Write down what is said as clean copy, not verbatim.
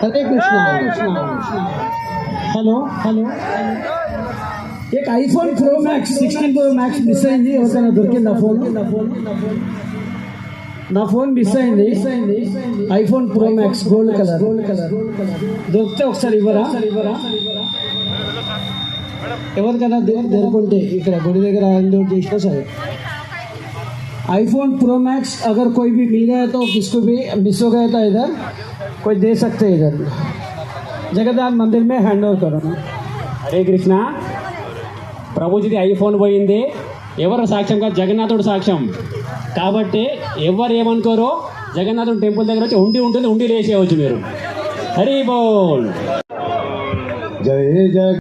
हरे Krishna. Hello hello एक iPhone Pro Max 16 Pro Max miss అయింది. ఎవరికైనా దొరికింది ఆ ఫోన్? నా ఫోన్ మిస్ అయింది. iPhone Pro Max gold colour దొరికితే ఒకసారి ఇవ్వరా? ఎవరికైనా దొరుకుంటే ఇక్కడ గుడి దగ్గర అన్లోడ్ చేసినా సరే. iPhone Pro Max अगर कोई भी मिल गया तो किसको भी मिस हो गया था इधर कोई दे सकते हैं इधर जगदान मंदिर में हैंड ओवर करो. హరే కృష్ణ. ప్రభుజీది ఐఫోన్ పోయింది. ఎవరు సాక్ష్యంగా? జగన్నాథుడు సాక్ష్యం. కాబట్టి ఎవరు ఏమనుకోరో జగన్నాథుడు టెంపుల్ దగ్గర వచ్చి ఉండి ఉంటుంది, ఉండి లేచేయవచ్చు మీరు. హరి బోల్. జయ జయ